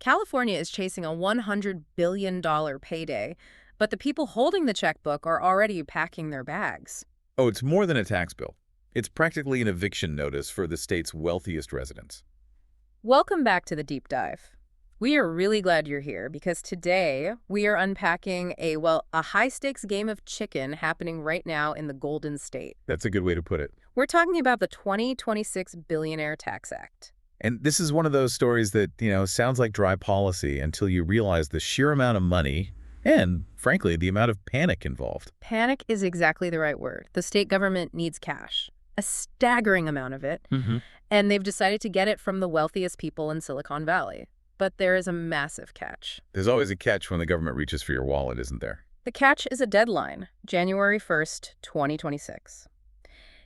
California is chasing a $100 billion payday, but the people holding the checkbook are already packing their bags. Oh, it's more than a tax bill. It's practically an eviction notice for the state's wealthiest residents. Welcome back to the Deep Dive. We are really glad you're here because today we are unpacking a high-stakes game of chicken happening right now in the Golden State. That's a good way to put it. We're talking about the 2026 Billionaire Tax Act. And this is one of those stories that, sounds like dry policy until you realize the sheer amount of money and, frankly, the amount of panic involved. Panic is exactly the right word. The state government needs cash, a staggering amount of it, and they've decided to get it from the wealthiest people in Silicon Valley. But there is a massive catch. There's always a catch when the government reaches for your wallet, isn't there? The catch is a deadline, January 1st, 2026.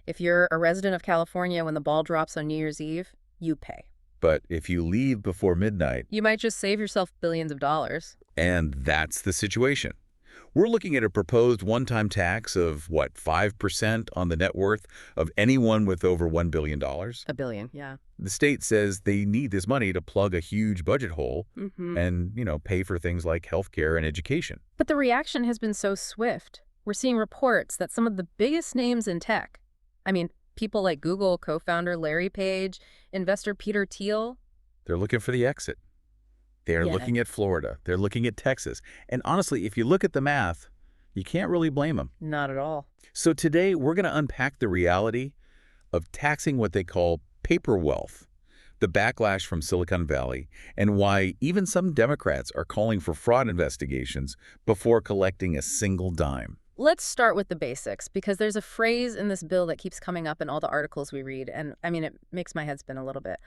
If you're a resident of California when the ball drops on New Year's Eve, you pay. But if you leave before midnight, you might just save yourself billions of dollars. And that's the situation. We're looking at a proposed one-time tax of, 5% on the net worth of anyone with over $1 billion? A billion, yeah. The state says they need this money to plug a huge budget hole and, pay for things like healthcare and education. But the reaction has been so swift. We're seeing reports that some of the biggest names in tech, people like Google co-founder Larry Page, investor Peter Thiel, they're looking for the exit. They're looking at Florida. They're looking at Texas. And honestly, if you look at the math, you can't really blame them. Not at all. So today, we're going to unpack the reality of taxing what they call paper wealth, the backlash from Silicon Valley, and why even some Democrats are calling for fraud investigations before collecting a single dime. Let's start with the basics, because there's a phrase in this bill that keeps coming up in all the articles we read, and it makes my head spin a little bit.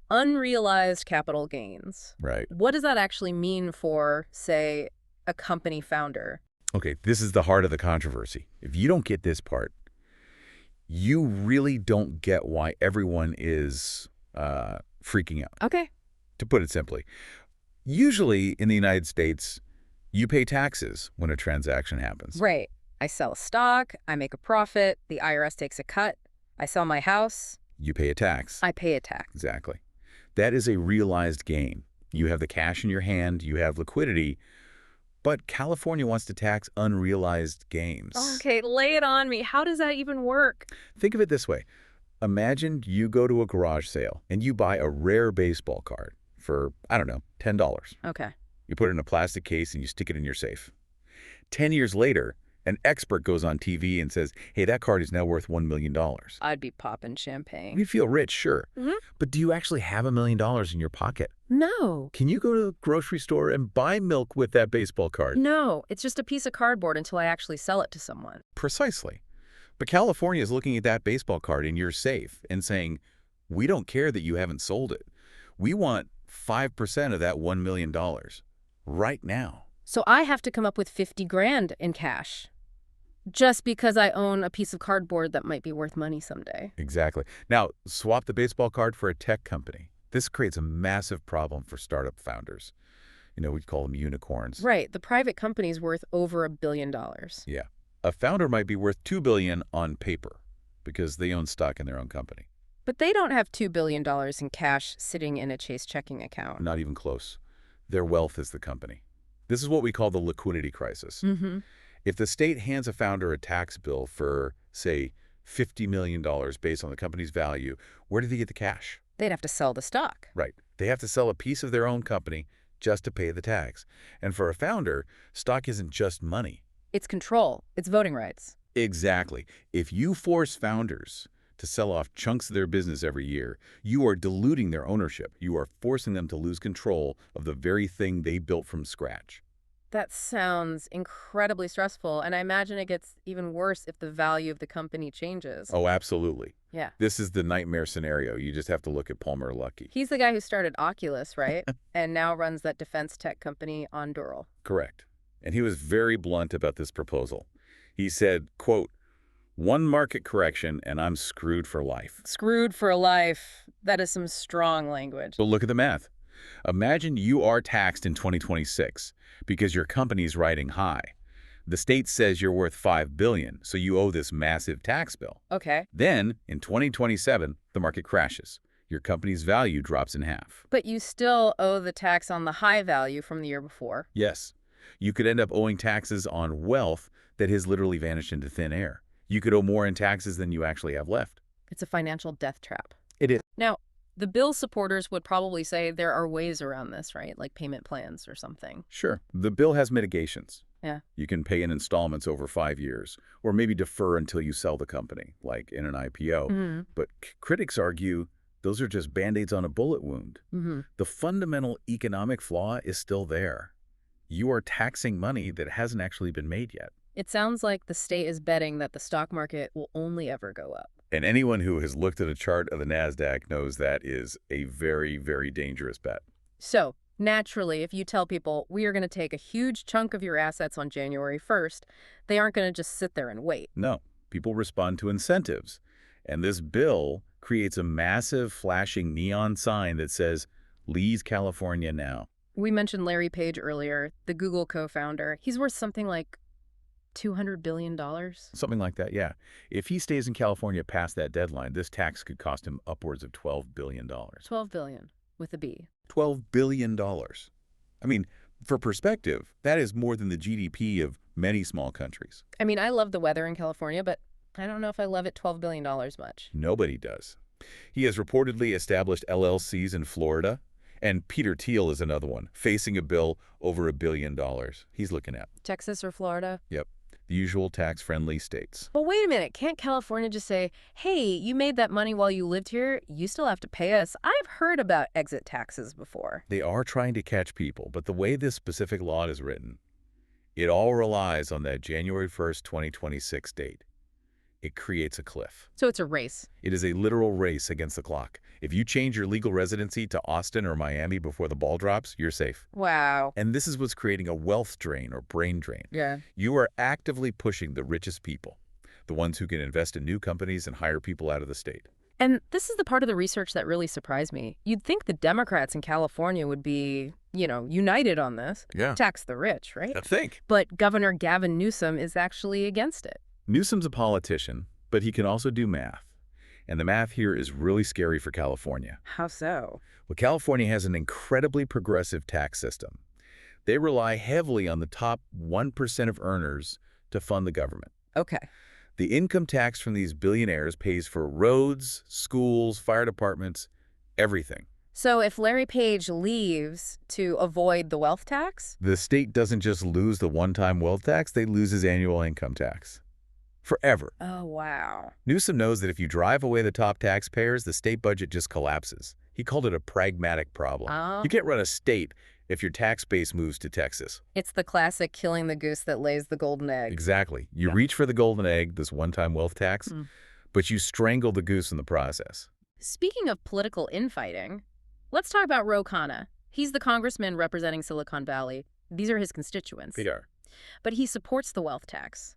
Unrealized capital gains. Right. What does that actually mean for, say, a company founder? Okay, this is the heart of the controversy. If you don't get this part, you really don't get why everyone is freaking out. Okay. To put it simply, usually in the United States, you pay taxes when a transaction happens. Right. I sell a stock, I make a profit, the IRS takes a cut, I sell my house. You pay a tax. I pay a tax. Exactly. That is a realized gain. You have the cash in your hand, you have liquidity, but California wants to tax unrealized gains. Okay, lay it on me. How does that even work? Think of it this way. Imagine you go to a garage sale and you buy a rare baseball card for, $10. Okay. You put it in a plastic case and you stick it in your safe. 10 years later, an expert goes on TV and says, hey, that card is now worth $1 million. I'd be popping champagne. You feel rich, sure. But do you actually have $1 million in your pocket? No. Can you go to the grocery store and buy milk with that baseball card? No, it's just a piece of cardboard until I actually sell it to someone. Precisely. But California is looking at that baseball card in your safe and saying, we don't care that you haven't sold it. We want 5% of that $1 million right now. So I have to come up with 50 grand in cash just because I own a piece of cardboard that might be worth money someday. Exactly. Now, swap the baseball card for a tech company. This creates a massive problem for startup founders. We'd call them unicorns. Right. The private company's worth over $1 billion. Yeah. A founder might be worth $2 billion on paper because they own stock in their own company. But they don't have $2 billion in cash sitting in a Chase checking account. Not even close. Their wealth is the company. This is what we call the liquidity crisis. If the state hands a founder a tax bill for, say, $50 million based on the company's value, where do they get the cash? They'd have to sell the stock. Right. They have to sell a piece of their own company just to pay the tax. And for a founder, stock isn't just money. It's control. It's voting rights. Exactly. If you force founders to sell off chunks of their business every year, you are diluting their ownership. You are forcing them to lose control of the very thing they built from scratch. That sounds incredibly stressful, and I imagine it gets even worse if the value of the company changes. Oh, absolutely. Yeah. This is the nightmare scenario. You just have to look at Palmer Luckey. He's the guy who started Oculus, right? And now runs that defense tech company Ondural. Correct. And he was very blunt about this proposal. He said, quote, one market correction and I'm screwed for life. Screwed for life. That is some strong language. But look at the math. Imagine you are taxed in 2026 because your company's riding high. The state says you're worth $5 billion, so you owe this massive tax bill. Okay. Then, in 2027, the market crashes. Your company's value drops in half. But you still owe the tax on the high value from the year before. Yes, you could end up owing taxes on wealth that has literally vanished into thin air. You could owe more in taxes than you actually have left. It's a financial death trap. It is. Now, the bill supporters would probably say there are ways around this, right? Like payment plans or something. Sure. The bill has mitigations. Yeah. You can pay in installments over 5 years, or maybe defer until you sell the company, like in an IPO. Mm-hmm. But critics argue those are just Band-Aids on a bullet wound. Mm-hmm. The fundamental economic flaw is still there. You are taxing money that hasn't actually been made yet. It sounds like the state is betting that the stock market will only ever go up. And anyone who has looked at a chart of the NASDAQ knows that is a very, very dangerous bet. So, naturally, if you tell people, we are going to take a huge chunk of your assets on January 1st, they aren't going to just sit there and wait. No, people respond to incentives. And this bill creates a massive flashing neon sign that says, "Leave California now." We mentioned Larry Page earlier, the Google co-founder. He's worth something like $200 billion. Something like that, yeah. If he stays in California past that deadline, this tax could cost him upwards of $12 billion. $12 billion with a B. $12 billion. I mean, for perspective, that is more than the GDP of many small countries. I mean, I love the weather in California, but I don't know if I love it $12 billion much. Nobody does. He has reportedly established LLCs in Florida, and Peter Thiel is another one, facing a bill over $1 billion. He's looking at Texas or Florida? Yep, the usual tax-friendly states. But wait a minute, can't California just say, hey, you made that money while you lived here, you still have to pay us? I've heard about exit taxes before. They are trying to catch people, but the way this specific law is written, it all relies on that January 1st, 2026 date. It creates a cliff. So it's a race. It is a literal race against the clock. If you change your legal residency to Austin or Miami before the ball drops, you're safe. Wow. And this is what's creating a wealth drain or brain drain. Yeah. You are actively pushing the richest people, the ones who can invest in new companies and hire people out of the state. And this is the part of the research that really surprised me. You'd think the Democrats in California would be, united on this. Yeah. Tax the rich, right? I think. But Governor Gavin Newsom is actually against it. Newsom's a politician, but he can also do math. And the math here is really scary for California. How so? Well, California has an incredibly progressive tax system. They rely heavily on the top 1% of earners to fund the government. Okay. The income tax from these billionaires pays for roads, schools, fire departments, everything. So if Larry Page leaves to avoid the wealth tax? The state doesn't just lose the one-time wealth tax, they lose his annual income tax. Forever. Oh, wow. Newsom knows that if you drive away the top taxpayers, the state budget just collapses. He called it a pragmatic problem. Oh. You can't run a state if your tax base moves to Texas. It's the classic killing the goose that lays the golden egg. Exactly. You reach for the golden egg, this one-time wealth tax, but you strangle the goose in the process. Speaking of political infighting, let's talk about Ro Khanna. He's the congressman representing Silicon Valley. These are his constituents. They are. But he supports the wealth tax.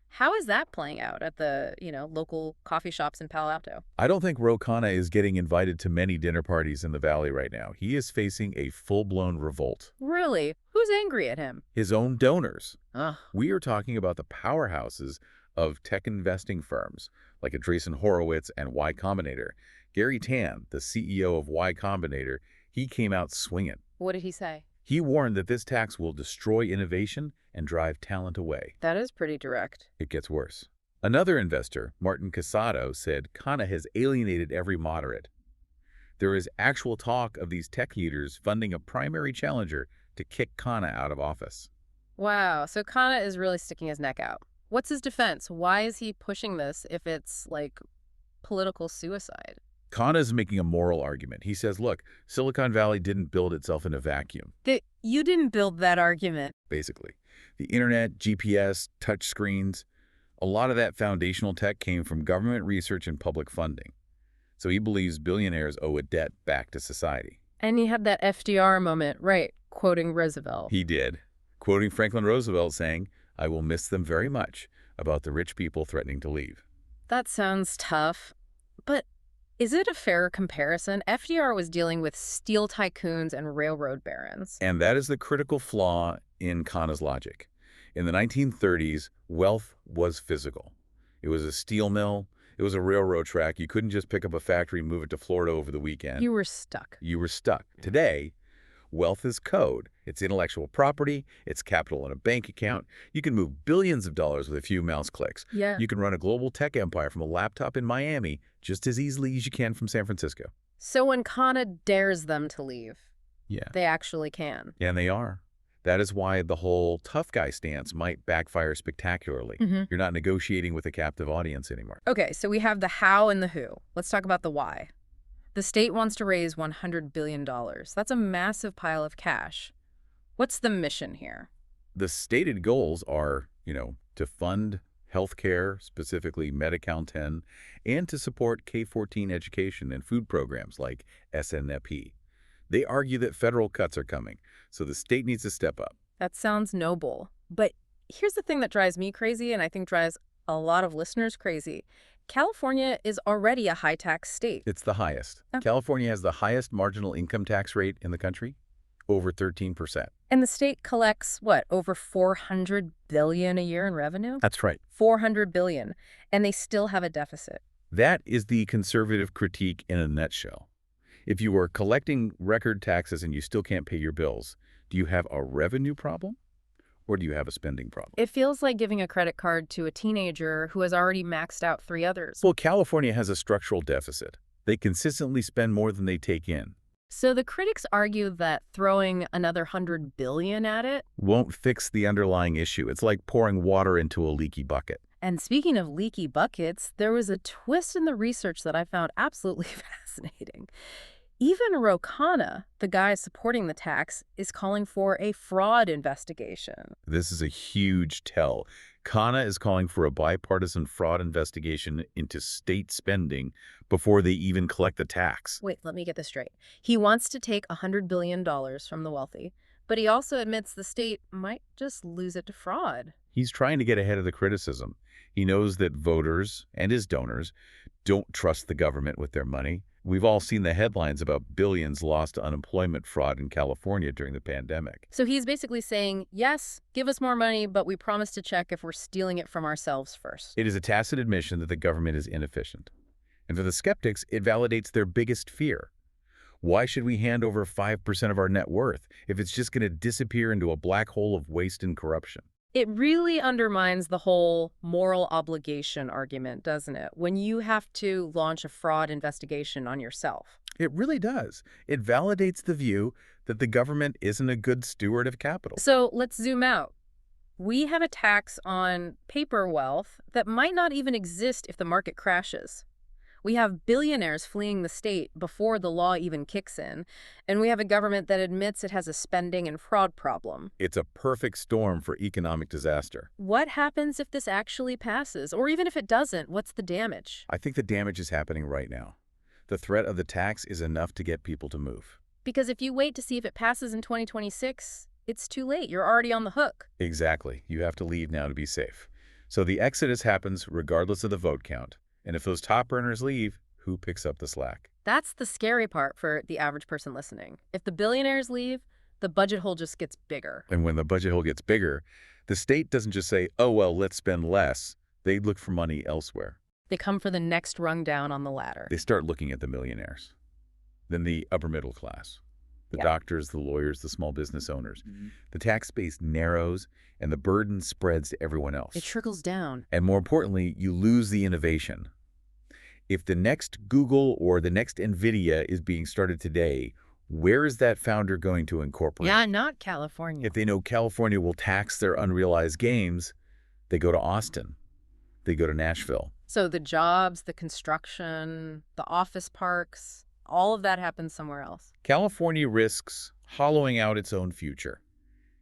How is that playing out at the, local coffee shops in Palo Alto? I don't think Ro Khanna is getting invited to many dinner parties in the Valley right now. He is facing a full-blown revolt. Really? Who's angry at him? His own donors. Ugh. We are talking about the powerhouses of tech investing firms like Andreessen Horowitz and Y Combinator. Gary Tan, the CEO of Y Combinator, he came out swinging. What did he say? He warned that this tax will destroy innovation and drive talent away. That is pretty direct. It gets worse. Another investor, Martin Casado, said Khanna has alienated every moderate. There is actual talk of these tech leaders funding a primary challenger to kick Khanna out of office. Wow, so Khanna is really sticking his neck out. What's his defense? Why is he pushing this if it's, like, political suicide? Khanna is making a moral argument. He says, look, Silicon Valley didn't build itself in a vacuum. You didn't build that argument. Basically. The internet, GPS, touch screens, a lot of that foundational tech came from government research and public funding. So he believes billionaires owe a debt back to society. And he had that FDR moment, right, quoting Roosevelt. He did, quoting Franklin Roosevelt saying, I will miss them very much, about the rich people threatening to leave. That sounds tough, but is it a fair comparison? FDR was dealing with steel tycoons and railroad barons. And that is the critical flaw in Khanna's logic. In the 1930s, wealth was physical. It was a steel mill, It was a railroad track. You couldn't just pick up a factory and move it to Florida over the weekend. You were stuck. You were stuck. Today, wealth is code. It's intellectual property. It's capital in a bank account. You can move billions of dollars with a few mouse clicks. Yeah. You can run a global tech empire from a laptop in Miami just as easily as you can from San Francisco. So when Kana dares them to leave, Yeah. they actually can. And they are. That is why the whole tough guy stance might backfire spectacularly. You're not negotiating with a captive audience anymore. Okay, so we have the how and the who. Let's talk about the why. The state wants to raise $100 billion. That's a massive pile of cash. What's the mission here? The stated goals are, to fund healthcare, specifically Medi-Cal 10, and to support K-14 education and food programs like SNP. They argue that federal cuts are coming, so the state needs to step up. That sounds noble. But here's the thing that drives me crazy, and I think drives a lot of listeners crazy. California is already a high-tax state. It's the highest. Oh. California has the highest marginal income tax rate in the country, over 13%. And the state collects, what, over $400 billion a year in revenue? That's right. $400 billion. And they still have a deficit. That is the conservative critique in a nutshell. If you are collecting record taxes and you still can't pay your bills, do you have a revenue problem or do you have a spending problem? It feels like giving a credit card to a teenager who has already maxed out 3 others. Well, California has a structural deficit. They consistently spend more than they take in. So the critics argue that throwing another $100 billion at it won't fix the underlying issue. It's like pouring water into a leaky bucket. And speaking of leaky buckets, there was a twist in the research that I found absolutely fascinating. Even Ro Khanna, the guy supporting the tax, is calling for a fraud investigation. This is a huge tell. Khanna is calling for a bipartisan fraud investigation into state spending before they even collect the tax. Wait, let me get this straight. He wants to take $100 billion from the wealthy, but he also admits the state might just lose it to fraud. He's trying to get ahead of the criticism. He knows that voters and his donors don't trust the government with their money. We've all seen the headlines about billions lost to unemployment fraud in California during the pandemic. So he's basically saying, yes, give us more money, but we promise to check if we're stealing it from ourselves first. It is a tacit admission that the government is inefficient. And for the skeptics, it validates their biggest fear. Why should we hand over 5% of our net worth if it's just going to disappear into a black hole of waste and corruption? It really undermines the whole moral obligation argument, doesn't it? When you have to launch a fraud investigation on yourself. It really does. It validates the view that the government isn't a good steward of capital. So let's zoom out. We have a tax on paper wealth that might not even exist if the market crashes. We have billionaires fleeing the state before the law even kicks in, and we have a government that admits it has a spending and fraud problem. It's a perfect storm for economic disaster. What happens if this actually passes? Or even if it doesn't, what's the damage? I think the damage is happening right now. The threat of the tax is enough to get people to move. Because if you wait to see if it passes in 2026, it's too late. You're already on the hook. Exactly. You have to leave now to be safe. So the exodus happens regardless of the vote count. And if those top earners leave, who picks up the slack? That's the scary part for the average person listening. If the billionaires leave, the budget hole just gets bigger. And when the budget hole gets bigger, the state doesn't just say, oh, well, let's spend less. They look for money elsewhere. They come for the next rung down on the ladder. They start looking at the millionaires, then the upper middle class, the doctors, the lawyers, the small business owners. The tax base narrows and the burden spreads to everyone else. It trickles down. And more importantly, you lose the innovation. If the next Google or the next NVIDIA is being started today, where is that founder going to incorporate? Yeah, not California. If they know California will tax their unrealized gains, they go to Austin. They go to Nashville. So the jobs, the construction, the office parks, all of that happens somewhere else. California risks hollowing out its own future.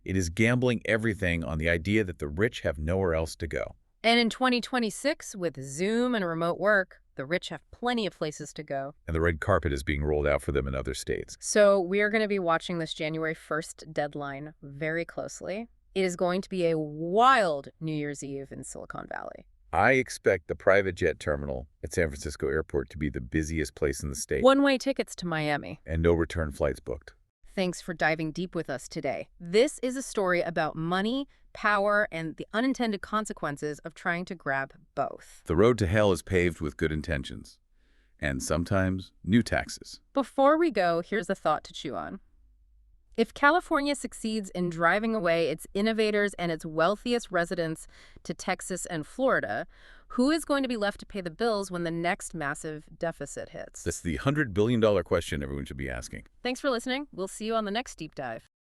It is gambling everything on the idea that the rich have nowhere else to go. And in 2026, with Zoom and remote work, the rich have plenty of places to go. And the red carpet is being rolled out for them in other states. So we are going to be watching this January 1st deadline very closely. It is going to be a wild New Year's Eve in Silicon Valley. I expect the private jet terminal at San Francisco Airport to be the busiest place in the state. One-way tickets to Miami. And no return flights booked. Thanks for diving deep with us today. This is a story about money, power, and the unintended consequences of trying to grab both. The road to hell is paved with good intentions, and sometimes new taxes. Before we go, here's a thought to chew on. If California succeeds in driving away its innovators and its wealthiest residents to Texas and Florida, who is going to be left to pay the bills when the next massive deficit hits? That's the $100 billion question everyone should be asking. Thanks for listening. We'll see you on the next deep dive.